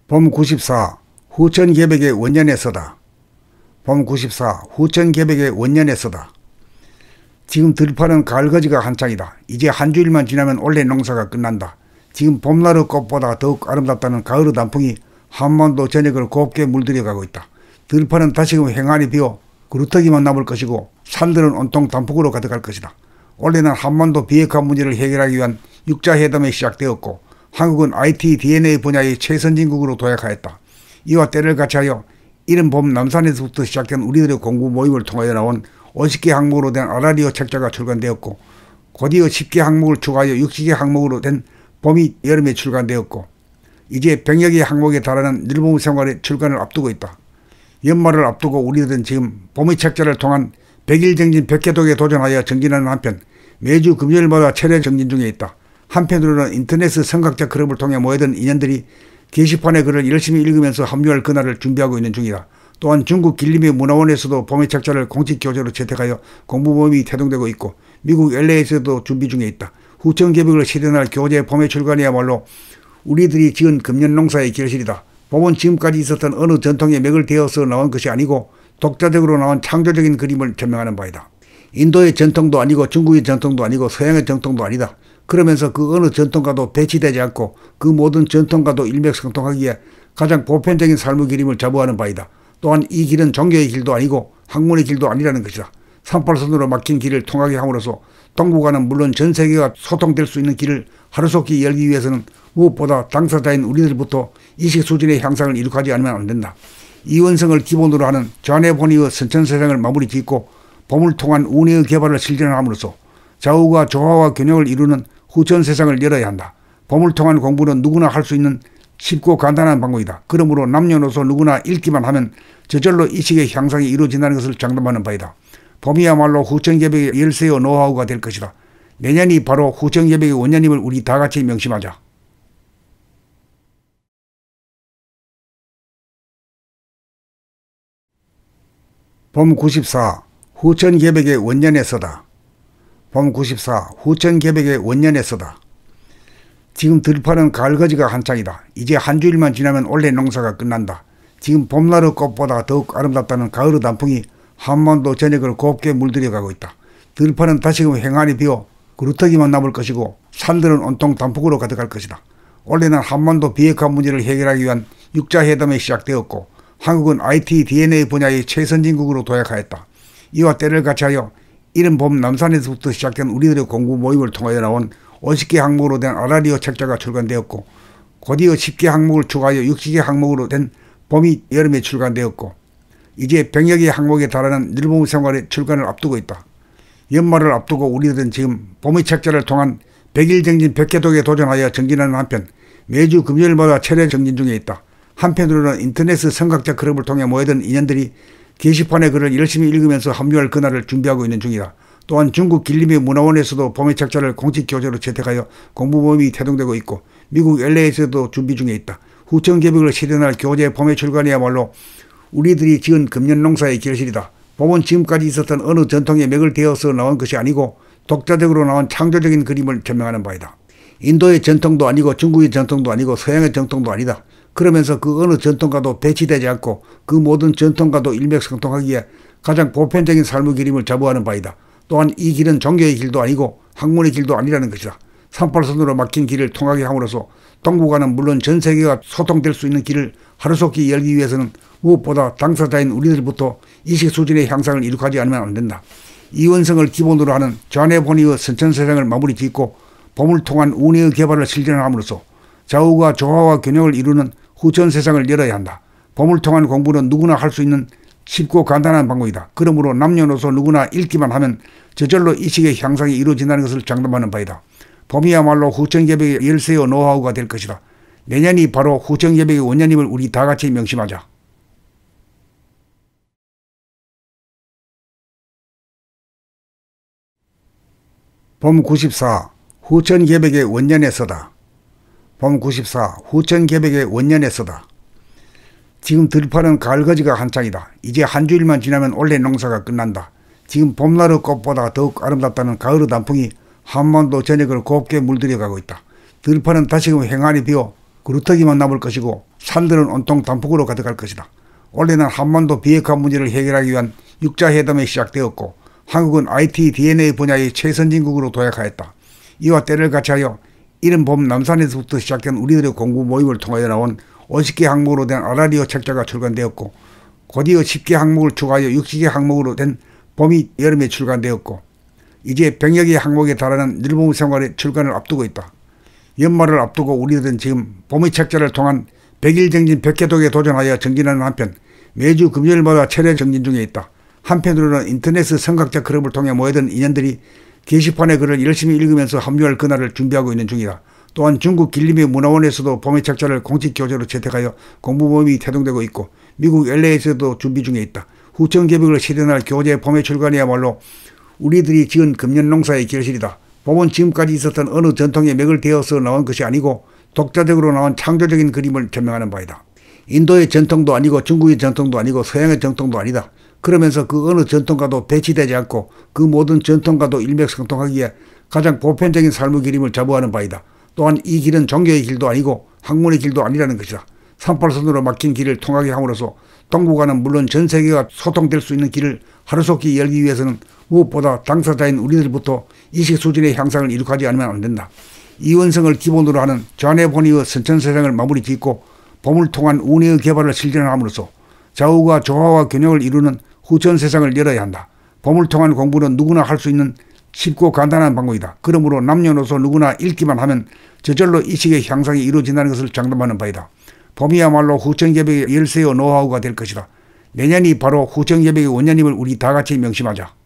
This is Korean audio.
봄 94 후천개백의 원년에서다. 봄 94 후천개백의 원년에서다. 지금 들판은 가을거지가 한창이다. 이제 한 주일만 지나면 올해 농사가 끝난다. 지금 봄나루 꽃보다 더욱 아름답다는 가을의 단풍이 한반도 전역을 곱게 물들여가고 있다. 들판은 다시금 횡하니 비어 구루터기만 남을 것이고 산들은 온통 단풍으로 가득할 것이다. 올해는 한반도 비핵화 문제를 해결하기 위한 육자회담이 시작되었고 한국은 IT, DNA 분야의 최선진국으로 도약하였다. 이와 때를 같이하여 이른 봄 남산에서부터 시작된 우리들의 공부 모임을 통하여 나온 50개 항목으로 된 아라리오 책자가 출간되었고 곧이어 10개 항목을 추가하여 60개 항목으로 된 봄이 여름에 출간되었고 이제 100여 개 항목에 달하는 늘봄 생활의 출간을 앞두고 있다. 연말을 앞두고 우리들은 지금 봄의 책자를 통한 100일 정진 100개 독에 도전하여 정진하는 한편 매주 금요일마다 철회 정진 중에 있다. 한편으로는 인터넷 선각자 클럽을 통해 모여든 인연들이 게시판의 글을 열심히 읽으면서 합류할 그날을 준비하고 있는 중이다. 또한 중국 길림의 문화원에서도 봄의 책자를 공식 교재로 채택하여 공부 모임이 태동되고 있고 미국 LA에서도 준비 중에 있다. 후천개백을 실현할 교재 봄의 출간이야말로 우리들이 지은 금년 농사의 결실이다. 봄은 지금까지 있었던 어느 전통의 맥을 대어서 나온 것이 아니고 독자적으로 나온 창조적인 그림을 전명하는 바이다. 인도의 전통도 아니고 중국의 전통도 아니고 서양의 전통도 아니다. 그러면서 그 어느 전통과도 배치되지 않고 그 모든 전통과도 일맥상통하기에 가장 보편적인 삶의 그림을 자부하는 바이다. 또한 이 길은 종교의 길도 아니고 학문의 길도 아니라는 것이다. 38선으로 막힌 길을 통하게 함으로써 동북아는 물론 전 세계가 소통될 수 있는 길을 하루속히 열기 위해서는 무엇보다 당사자인 우리들부터 의식 수준의 향상을 이룩하지 않으면 안 된다. 이원성을 기본으로 하는 좌뇌본의의 선천세상을 마무리 짓고 봄을 통한 운해의 개발을 실현함으로써 좌우가 조화와 균형을 이루는 후천세상을 열어야 한다. 봄을 통한 공부는 누구나 할 수 있는 쉽고 간단한 방법이다. 그러므로 남녀노소 누구나 읽기만 하면 저절로 의식의 향상이 이루어진다는 것을 장담하는 바이다. 봄이야말로 후천개백의 열쇠의 노하우가 될 것이다. 내년이 바로 후천개백의 원년임을 우리 다같이 명심하자. 봄 94 후천개백의 원년에서다. 봄 94 후천개백의 원년에서다. 지금 들판은 가을거지가 한창이다. 이제 한 주일만 지나면 올해 농사가 끝난다. 지금 봄나루 꽃보다 더욱 아름답다는 가을의 단풍이 한반도 전역을 곱게 물들여가고 있다. 들판은 다시금 횡하니 비어 구루터기만 남을 것이고 산들은 온통 단풍으로 가득할 것이다. 올해는 한반도 비핵화 문제를 해결하기 위한 육자회담이 시작되었고 한국은 IT, DNA 분야의 최선진국으로 도약하였다. 이와 때를 같이하여 이른 봄 남산에서부터 시작된 우리들의 공부 모임을 통하여 나온 50개 항목으로 된 아라리오 책자가 출간되었고 곧이어 10개 항목을 추가하여 60개 항목으로 된 봄이 여름에 출간되었고 이제 100여 개 항목에 달하는 늘봄 생활의 출간을 앞두고 있다. 연말을 앞두고 우리들은 지금 봄의 책자를 통한 100일 정진 100개 독에 도전하여 정진하는 한편 매주 금요일마다 철회 정진 중에 있다. 한편으로는 인터넷 선각자 클럽을 통해 모여든 인연들이 게시판의 글을 열심히 읽으면서 합류할 그날을 준비하고 있는 중이다. 또한 중국 길림의 문화원에서도 봄의 책자를 공식 교재로 채택하여 공부 모임이 태동되고 있고 미국 LA에서도 준비 중에 있다. 후천개백을 실현할 교재 봄의 출간이야말로 우리들이 지은 금년 농사의 결실이다. 봄은 지금까지 있었던 어느 전통의 맥을 대어서 나온 것이 아니고 독자적으로 나온 창조적인 그림을 전명하는 바이다. 인도의 전통도 아니고 중국의 전통도 아니고 서양의 전통도 아니다. 그러면서 그 어느 전통과도 배치되지 않고 그 모든 전통과도 일맥상통하기에 가장 보편적인 삶의 그림을 자부하는 바이다. 또한 이 길은 종교의 길도 아니고 학문의 길도 아니라는 것이다. 38선으로 막힌 길을 통하게 함으로써 동북아는 물론 전 세계가 소통될 수 있는 길을 하루속히 열기 위해서는 무엇보다 당사자인 우리들부터 의식 수준의 향상을 이룩하지 않으면 안 된다. 이원성을 기본으로 하는 좌뇌본의의 선천세상을 마무리 짓고 봄을 통한 운해의 개발을 실현함으로써 좌우가 조화와 균형을 이루는 후천세상을 열어야 한다. 봄을 통한 공부는 누구나 할 수 있는 쉽고 간단한 방법이다. 그러므로 남녀노소 누구나 읽기만 하면 저절로 의식의 향상이 이루어진다는 것을 장담하는 바이다. 봄이야말로 후천개백의 열쇠의 노하우가 될 것이다. 내년이 바로 후천개백의 원년임을 우리 다같이 명심하자. 봄 94 후천개백의 원년에서다. 봄 94 후천개백의 원년에서다. 지금 들판은 가을거지가 한창이다. 이제 한 주일만 지나면 올해 농사가 끝난다. 지금 봄나루 꽃보다 더욱 아름답다는 가을의 단풍이 한반도 전역을 곱게 물들여가고 있다. 들판은 다시금 횡하니 비어 그루터기만 남을 것이고 산들은 온통 단풍으로 가득할 것이다. 올해는 한반도 비핵화 문제를 해결하기 위한 육자회담이 시작되었고 한국은 IT, DNA 분야의 최선진국으로 도약하였다. 이와 때를 같이하여 이른 봄 남산에서부터 시작된 우리들의 공부 모임을 통하여 나온 50개 항목으로 된 아라리오 책자가 출간되었고 곧이어 10개 항목을 추가하여 60개 항목으로 된 봄이 여름에 출간되었고 이제 100여 개 항목에 달하는 늘봄 생활의 출간을 앞두고 있다. 연말을 앞두고 우리들은 지금 봄의 책자를 통한 100일 정진 100개독에 도전하여 정진하는 한편 매주 금요일마다 철회 정진 중에 있다. 한편으로는 인터넷 선각자 클럽을 통해 모여든 인연들이 게시판의 글을 열심히 읽으면서 합류할 그날을 준비하고 있는 중이다. 또한 중국 길림의 문화원에서도 봄의 책자를 공식 교재로 채택하여 공부 모임이 태동되고 있고 미국 LA에서도 준비 중에 있다. 후천 개벽을 실현할 교재 봄의 출간이야말로 우리들이 지은 금년 농사의 결실이다. 봄은 지금까지 있었던 어느 전통의 맥을 대어서 나온 것이 아니고 독자적으로 나온 창조적인 그림을 전명하는 바이다. 인도의 전통도 아니고 중국의 전통도 아니고 서양의 전통도 아니다. 그러면서 그 어느 전통과도 배치되지 않고 그 모든 전통과도 일맥상통하기에 가장 보편적인 삶의 그림을 자부하는 바이다. 또한 이 길은 종교의 길도 아니고 학문의 길도 아니라는 것이다. 38선으로 막힌 길을 통하게 함으로써 동북아는 물론 전 세계가 소통될 수 있는 길을 하루속히 열기 위해서는 무엇보다 당사자인 우리들부터 이식 수준의 향상을 이룩하지 않으면 안 된다. 이원성을 기본으로 하는 좌뇌본의의 선천세상을 마무리 짓고 봄을 통한 운해의 개발을 실현함으로써 좌우가 조화와 균형을 이루는 후천 세상을 열어야 한다. 봄을 통한 공부는 누구나 할 수 있는 쉽고 간단한 방법이다. 그러므로 남녀노소 누구나 읽기만 하면 저절로 이식의 향상이 이루어진다는 것을 장담하는 바이다. 봄이야말로 후천개벽의 열쇠의 노하우가 될 것이다. 내년이 바로 후천개벽의 원년임을 우리 다 같이 명심하자.